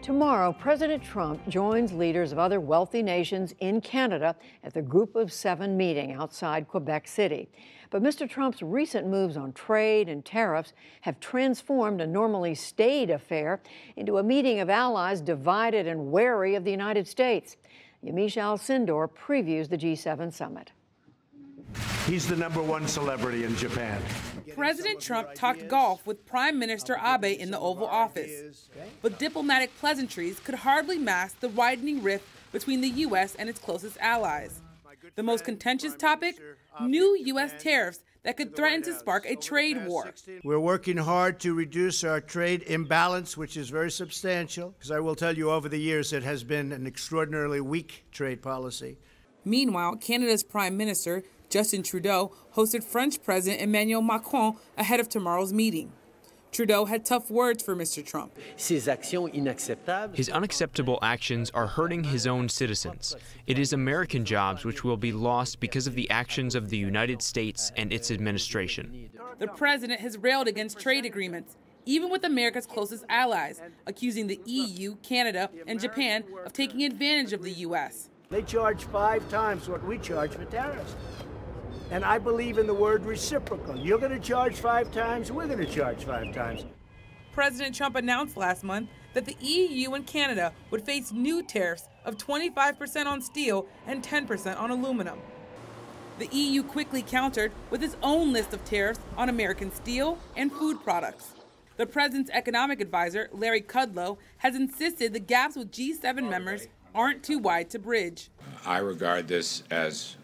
Tomorrow, President Trump joins leaders of other wealthy nations in Canada at the Group of Seven meeting outside Quebec City. But Mr. Trump's recent moves on trade and tariffs have transformed a normally staid affair into a meeting of allies divided and wary of the United States. Yamiche Alcindor previews the G7 summit. He's the #1 celebrity in Japan. President Trump talked golf with Prime Minister Abe in the Oval Office. But diplomatic pleasantries could hardly mask the widening rift between the U.S. and its closest allies. The most contentious topic? New U.S. tariffs that could threaten to spark a trade war. We're working hard to reduce our trade imbalance, which is very substantial, because I will tell you over the years it has been an extraordinarily weak trade policy. Meanwhile, Canada's Prime Minister, Justin Trudeau, hosted French President Emmanuel Macron ahead of tomorrow's meeting. Trudeau had tough words for Mr. Trump. His unacceptable actions are hurting his own citizens. It is American jobs which will be lost because of the actions of the United States and its administration. The president has railed against trade agreements, even with America's closest allies, accusing the EU, Canada, and Japan of taking advantage of the U.S. They charge 5 times what we charge for tariffs. And I believe in the word reciprocal. You're going to charge 5 times, we're going to charge 5 times. President Trump announced last month that the EU and Canada would face new tariffs of 25% on steel and 10% on aluminum. The EU quickly countered with its own list of tariffs on American steel and food products. The president's economic advisor, Larry Kudlow, has insisted the gaps with G7 members aren't too wide to bridge. I regard this as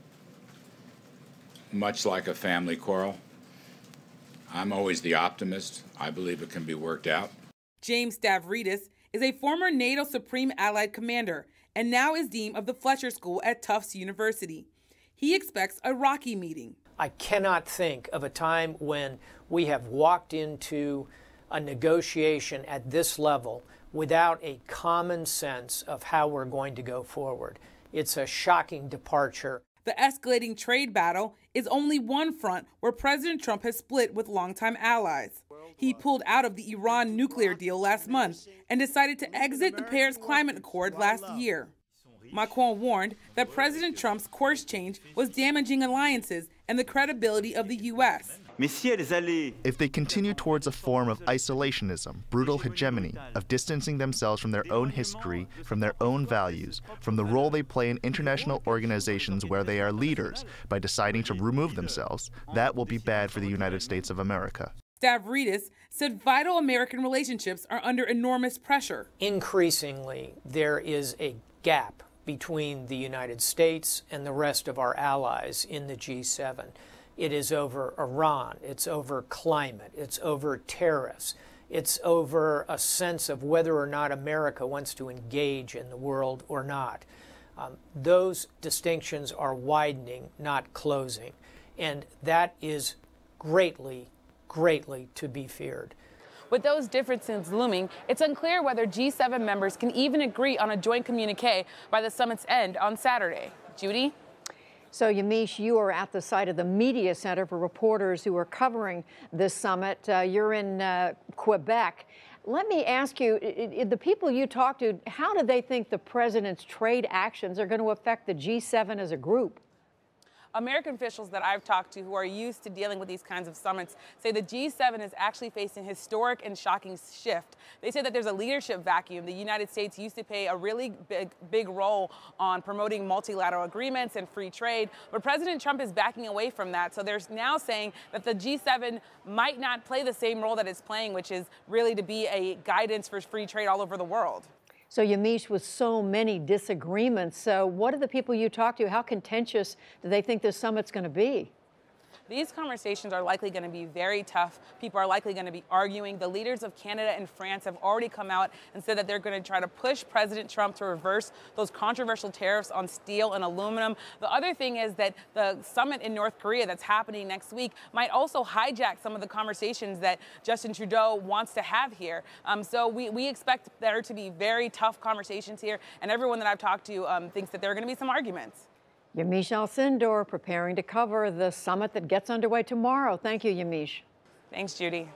much like a family quarrel. I'm always the optimist. I believe it can be worked out. James Stavridis is a former NATO Supreme Allied Commander and now is Dean of the Fletcher School at Tufts University. He expects a rocky meeting. I cannot think of a time when we have walked into a negotiation at this level without a common sense of how we're going to go forward. It's a shocking departure. The escalating trade battle is only one front where President Trump has split with longtime allies. He pulled out of the Iran nuclear deal last month and decided to exit the Paris Climate Accord last year. Macron warned that President Trump's course change was damaging alliances and the credibility of the U.S. If they continue towards a form of isolationism, brutal hegemony, of distancing themselves from their own history, from their own values, from the role they play in international organizations where they are leaders, by deciding to remove themselves, that will be bad for the United States of America. Stavridis said vital American relationships are under enormous pressure. Increasingly, there is a gap between the United States and the rest of our allies in the G7. It is over Iran, it's over climate, it's over tariffs, it's over a sense of whether or not America wants to engage in the world or not. Those distinctions are widening, not closing, and that is greatly, greatly to be feared. With those differences looming, it's unclear whether G7 members can even agree on a joint communique by the summit's end on Saturday. Judy? So, Yamiche, you are at the site of the Media Center for reporters who are covering this summit. You're in Quebec. Let me ask you, the people you talk to, how do they think the president's trade actions are going to affect the G7 as a group? American officials that I've talked to who are used to dealing with these kinds of summits say the G7 is actually facing a historic and shocking shift. They say that there's a leadership vacuum. The United States used to play a really big role on promoting multilateral agreements and free trade, but President Trump is backing away from that. So they're now saying that the G7 might not play the same role that it's playing, which is really to be a guidance for free trade all over the world. So, Yamiche, with so many disagreements, what are the people you talk to? How contentious do they think this summit's going to be? These conversations are likely going to be very tough. People are likely going to be arguing. The leaders of Canada and France have already come out and said that they're going to try to push President Trump to reverse those controversial tariffs on steel and aluminum. The other thing is that the summit in North Korea that's happening next week might also hijack some of the conversations that Justin Trudeau wants to have here. So we expect there to be very tough conversations here, and everyone that I've talked to thinks that there are going to be some arguments. Yamiche Alcindor preparing to cover the summit that gets underway tomorrow. Thank you, Yamiche. Thanks, Judy.